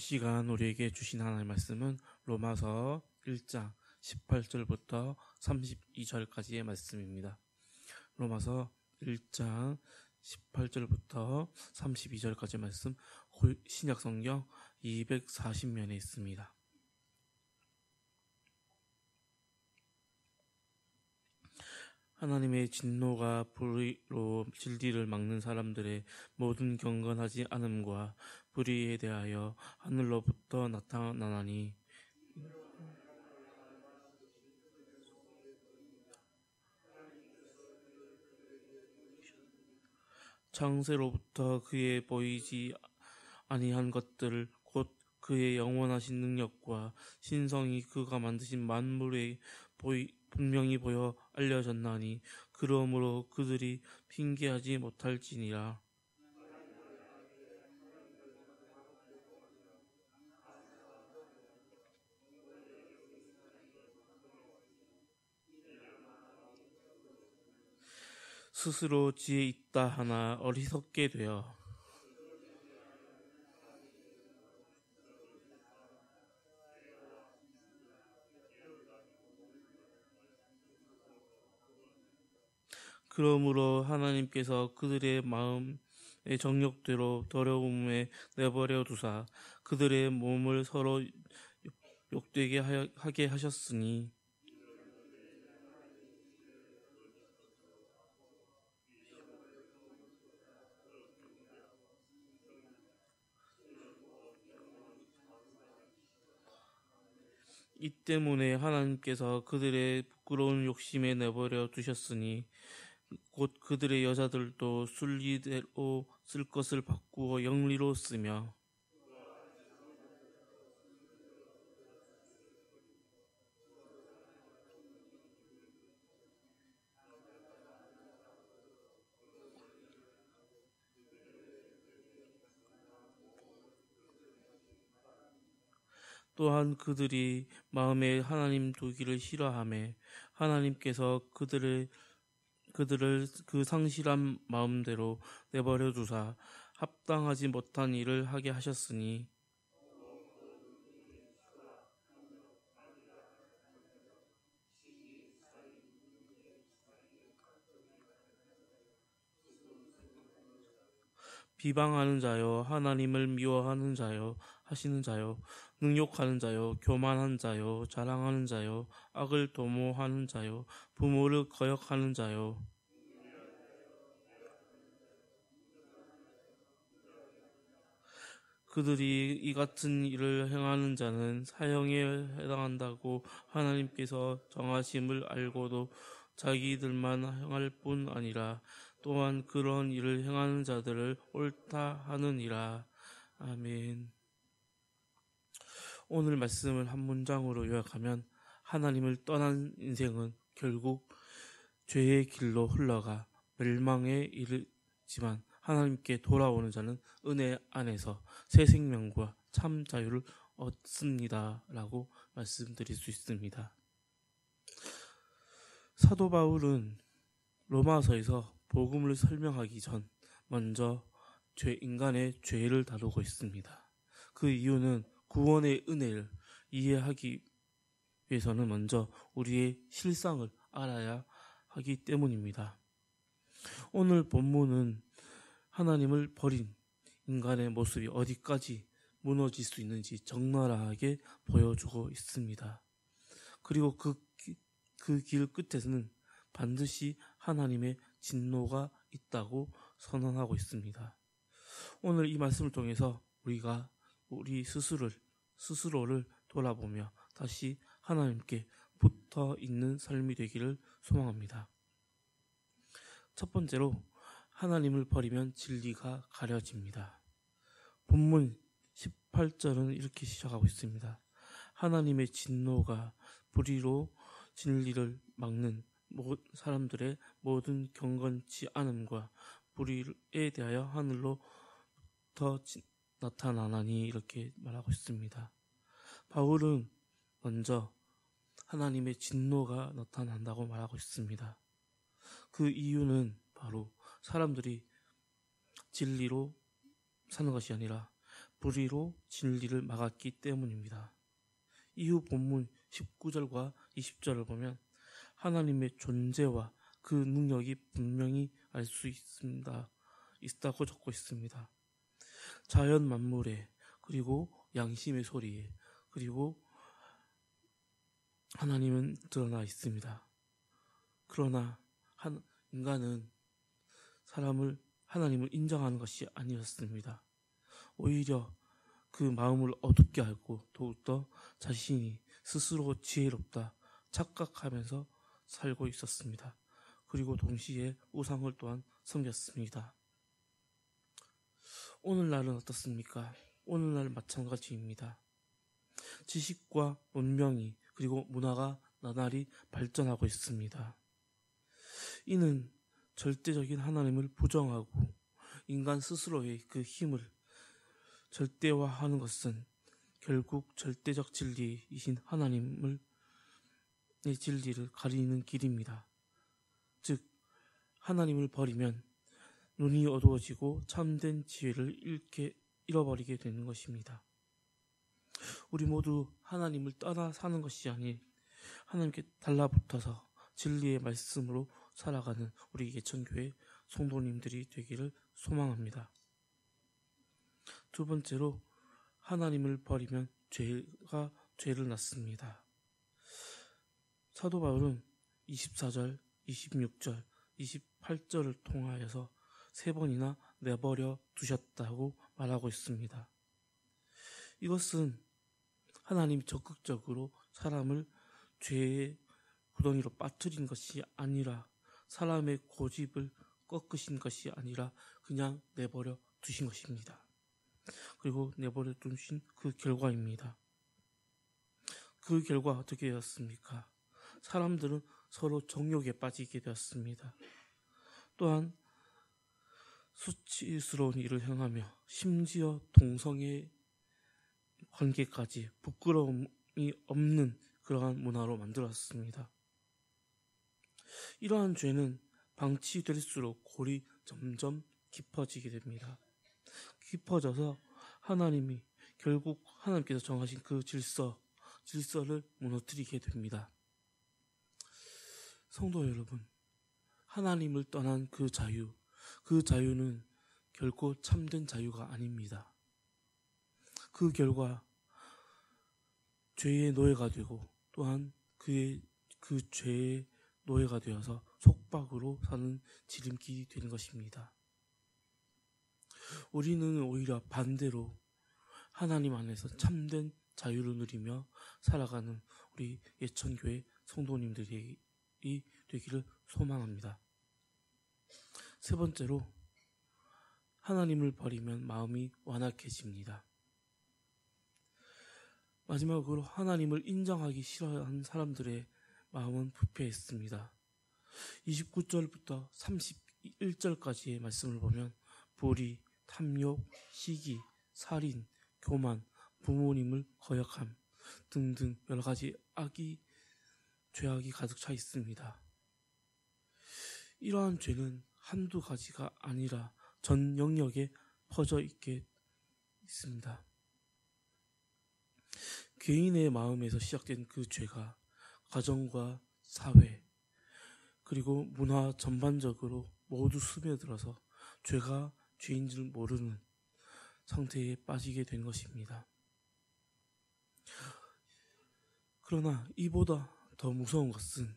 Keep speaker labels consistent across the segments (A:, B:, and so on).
A: 시간 우리에게 주신 하나님의 말씀은 로마서 1장 18절부터 32절까지의 말씀입니다. 로마서 1장 18절부터 32절까지의 말씀 신약성경 240면에 있습니다. 하나님의 진노가 불의로 진리를 막는 사람들의 모든 경건하지 않음과 불의에 대하여 하늘로부터 나타나나니 창세로부터 그의 보이지 아니한 것들을 곧 그의 영원하신 능력과 신성이 그가 만드신 만물에 분명히 보여 알려졌나니 그러므로 그들이 핑계하지 못할지니라. 스스로 지혜 있다 하나 어리석게 되어 그러므로 하나님께서 그들의 마음의 정욕대로 더러움에 내버려 두사 그들의 몸을 서로 욕되게 하게 하셨으니 이 때문에 하나님께서 그들의 부끄러운 욕심에 내버려 두셨으니 곧 그들의 여자들도 순리대로 쓸 것을 바꾸어 영리로 쓰며 또한 그들이 마음에 하나님 두기를 싫어하매 하나님께서 그들을 그 상실한 마음대로 내버려 두사 합당하지 못한 일을 하게 하셨으니 비방하는 자요 하나님을 미워하는 자요 하시는 자요 능욕하는 자요 교만한 자요 자랑하는 자요 악을 도모하는 자요 부모를 거역하는 자요 그들이 이 같은 일을 행하는 자는 사형에 해당한다고 하나님께서 정하심을 알고도 자기들만 행할 뿐 아니라 또한 그런 일을 행하는 자들을 옳다 하느니라. 아멘. 오늘 말씀을 한 문장으로 요약하면 하나님을 떠난 인생은 결국 죄의 길로 흘러가 멸망에 이르지만 하나님께 돌아오는 자는 은혜 안에서 새 생명과 참 자유를 얻습니다. 라고 말씀드릴 수 있습니다. 사도 바울은 로마서에서 복음을 설명하기 전 먼저 인간의 죄를 다루고 있습니다. 그 이유는 구원의 은혜를 이해하기 위해서는 먼저 우리의 실상을 알아야 하기 때문입니다. 오늘 본문은 하나님을 버린 인간의 모습이 어디까지 무너질 수 있는지 적나라하게 보여주고 있습니다. 그리고 그 길 끝에서는 반드시 하나님의 진노가 있다고 선언하고 있습니다. 오늘 이 말씀을 통해서 우리가 우리 스스로를 돌아보며 다시 하나님께 붙어 있는 삶이 되기를 소망합니다. 첫 번째로 하나님을 버리면 진리가 가려집니다. 본문 18절은 이렇게 시작하고 있습니다. 하나님의 진노가 불의로 진리를 막는 사람들의 모든 경건치 않음과 불의에 대하여 하늘로부터 나타나나니 이렇게 말하고 있습니다. 바울은 먼저 하나님의 진노가 나타난다고 말하고 있습니다. 그 이유는 바로 사람들이 진리로 사는 것이 아니라 불의로 진리를 막았기 때문입니다. 이후 본문 19절과 20절을 보면 하나님의 존재와 그 능력이 분명히 알 수 있다고 적고 있습니다. 자연 만물에, 그리고 양심의 소리에, 그리고 하나님은 드러나 있습니다. 그러나 인간은 하나님을 인정하는 것이 아니었습니다. 오히려 그 마음을 어둡게 하고 더욱더 자신이 스스로 지혜롭다 착각하면서 살고 있었습니다. 그리고 동시에 우상을 또한 섬겼습니다. 오늘날은 어떻습니까? 오늘날 마찬가지입니다. 지식과 문명이 그리고 문화가 나날이 발전하고 있습니다. 이는 절대적인 하나님을 부정하고 인간 스스로의 그 힘을 절대화하는 것은 결국 절대적 진리이신 하나님의 진리를 가리는 길입니다. 즉 하나님을 버리면 눈이 어두워지고 참된 지혜를 잃어버리게 되는 것입니다. 우리 모두 하나님을 떠나 사는 것이 아닌 하나님께 달라붙어서 진리의 말씀으로 살아가는 우리 예천교회 성도님들이 되기를 소망합니다. 두 번째로 하나님을 버리면 죄를 낳습니다. 사도 바울은 24절, 26절, 28절을 통하여서 3번이나 내버려 두셨다고 말하고 있습니다. 이것은 하나님이 적극적으로 사람을 죄의 구덩이로 빠뜨린 것이 아니라 사람의 고집을 꺾으신 것이 아니라 그냥 내버려 두신 것입니다. 그리고 내버려 두신 그 결과입니다. 그 결과 어떻게 되었습니까? 사람들은 서로 정욕에 빠지게 되었습니다. 또한 수치스러운 일을 행하며 심지어 동성애 관계까지 부끄러움이 없는 그러한 문화로 만들었습니다. 이러한 죄는 방치될수록 골이 점점 깊어지게 됩니다. 깊어져서 하나님이 결국 하나님께서 정하신 그 질서를 무너뜨리게 됩니다. 성도 여러분, 하나님을 떠난 그 자유는 결코 참된 자유가 아닙니다. 그 결과 죄의 노예가 되고 또한 그 죄의 노예가 되어서 속박으로 사는 지름길이 되는 것입니다. 우리는 오히려 반대로 하나님 안에서 참된 자유를 누리며 살아가는 우리 예천교회 성도님들이 되기를 소망합니다. 세 번째로 하나님을 버리면 마음이 완악해집니다. 마지막으로 하나님을 인정하기 싫어하는 사람들의 마음은 부패했습니다. 29절부터 31절까지의 말씀을 보면 불의, 탐욕, 시기, 살인, 교만, 부모님을 거역함 등등 여러 가지 죄악이 가득 차 있습니다. 이러한 죄는 한두 가지가 아니라 전 영역에 퍼져 있습니다. 개인의 마음에서 시작된 그 죄가 가정과 사회 그리고 문화 전반적으로 모두 스며들어서 죄가 죄인 줄 모르는 상태에 빠지게 된 것입니다. 그러나 이보다 더 무서운 것은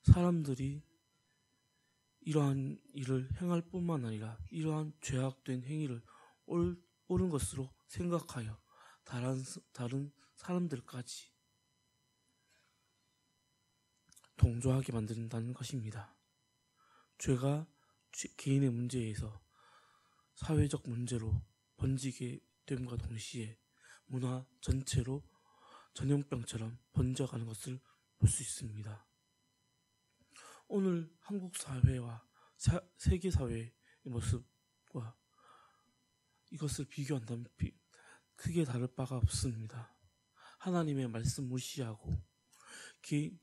A: 사람들이 이러한 일을 행할 뿐만 아니라 이러한 죄악된 행위를 옳은 것으로 생각하여 다른 사람들까지 동조하게 만든다는 것입니다. 죄가 개인의 문제에서 사회적 문제로 번지게 됨과 동시에 문화 전체로 전염병처럼 번져가는 것을 볼 수 있습니다. 오늘 한국 사회와 세계 사회의 모습과 이것을 비교한다면 크게 다를 바가 없습니다. 하나님의 말씀 무시하고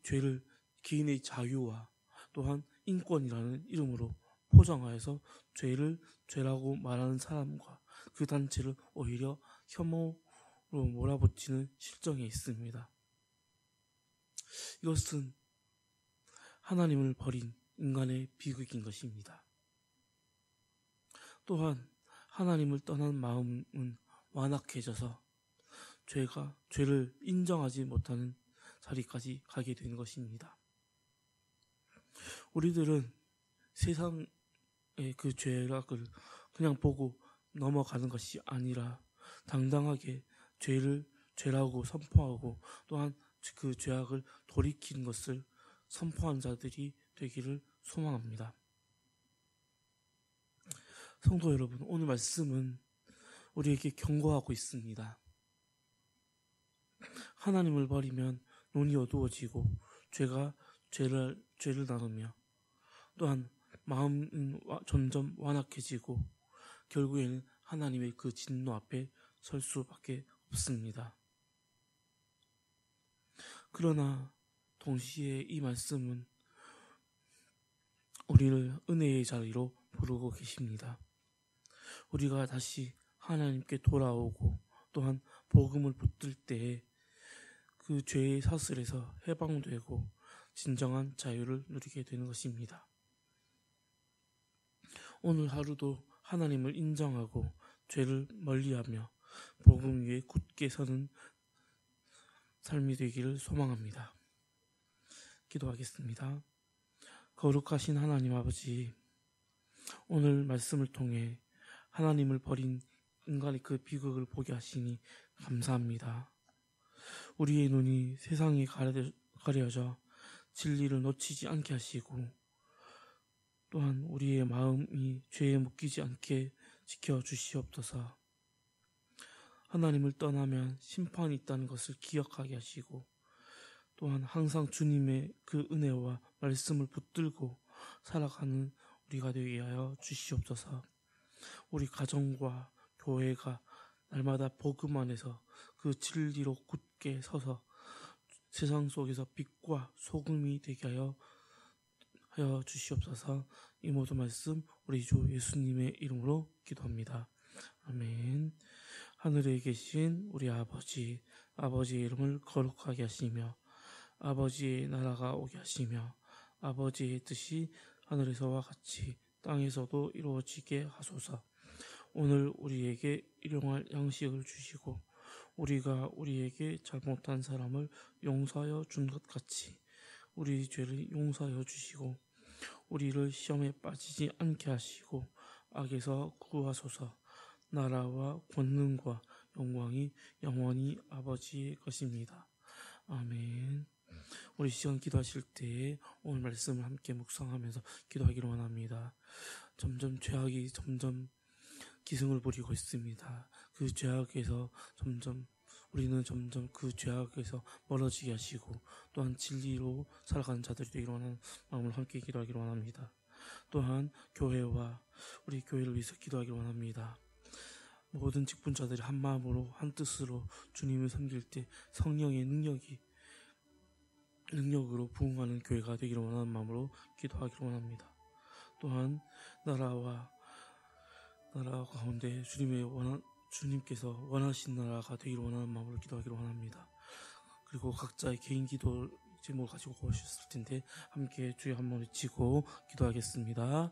A: 죄를 개인의 자유와 또한 인권이라는 이름으로 포장하여서 죄를 죄라고 말하는 사람과 그 단체를 오히려 혐오로 몰아붙이는 실정에 있습니다. 이것은 하나님을 버린 인간의 비극인 것입니다. 또한 하나님을 떠난 마음은 완악해져서 죄를 인정하지 못하는 자리까지 가게 되는 것입니다. 우리들은 세상의 그 죄악을 그냥 보고 넘어가는 것이 아니라 당당하게 죄라고 선포하고 또한 그 죄악을 돌이키는 것을 선포한 자들이 되기를 소망합니다. 성도 여러분, 오늘 말씀은 우리에게 경고하고 있습니다. 하나님을 버리면 눈이 어두워지고 죄를 나누며 또한 마음은 점점 완악해지고 결국에는 하나님의 그 진노 앞에 설 수밖에 없습니다. 그러나 동시에 이 말씀은 우리를 은혜의 자리로 부르고 계십니다. 우리가 다시 하나님께 돌아오고 또한 복음을 붙들 때에 그 죄의 사슬에서 해방되고 진정한 자유를 누리게 되는 것입니다. 오늘 하루도 하나님을 인정하고 죄를 멀리하며 복음 위에 굳게 서는 삶이 되기를 소망합니다. 기도하겠습니다. 거룩하신 하나님 아버지, 오늘 말씀을 통해 하나님을 버린 인간의 그 비극을 보게 하시니 감사합니다. 우리의 눈이 세상에 가려져 진리를 놓치지 않게 하시고 또한 우리의 마음이 죄에 묶이지 않게 지켜주시옵소서. 하나님을 떠나면 심판이 있다는 것을 기억하게 하시고 또한 항상 주님의 그 은혜와 말씀을 붙들고 살아가는 우리가 되게 하여 주시옵소서. 우리 가정과 교회가 날마다 복음 안에서 그 진리로 굳게 서서 세상 속에서 빛과 소금이 되게 하여 주시옵소서. 이 모든 말씀 우리 주 예수님의 이름으로 기도합니다. 아멘. 하늘에 계신 우리 아버지의 이름을 거룩하게 하시며 아버지의 나라가 오게 하시며 아버지의 뜻이 하늘에서와 같이 땅에서도 이루어지게 하소서. 오늘 우리에게 일용할 양식을 주시고 우리가 우리에게 잘못한 사람을 용서하여 준 것 같이 우리 죄를 용서하여 주시고 우리를 시험에 빠지지 않게 하시고 악에서 구하소서. 나라와 권능과 영광이 영원히 아버지의 것입니다. 아멘. 우리 시간 기도하실 때에 오늘 말씀을 함께 묵상하면서 기도하기를 원합니다. 죄악이 점점 기승을 부리고 있습니다. 그 죄악에서 우리는 점점 그 죄악에서 멀어지게 하시고 또한 진리로 살아가는 자들이 되기를 원하는 마음을 함께 기도하기를 원합니다. 또한 우리 교회를 위해서 기도하기를 원합니다. 모든 직분자들이 한 마음으로 한 뜻으로 주님을 섬길 때 성령의 능력으로 부흥하는 교회가 되기를 원하는 마음으로 기도하기를 원합니다. 또한 나라와 가운데 주님께서 원하신 나라가 되기를 원하는 마음으로 기도하기를 원합니다. 그리고 각자의 개인 기도 제목을 가지고 오셨을 텐데 함께 주여 한번 외치고 기도하겠습니다.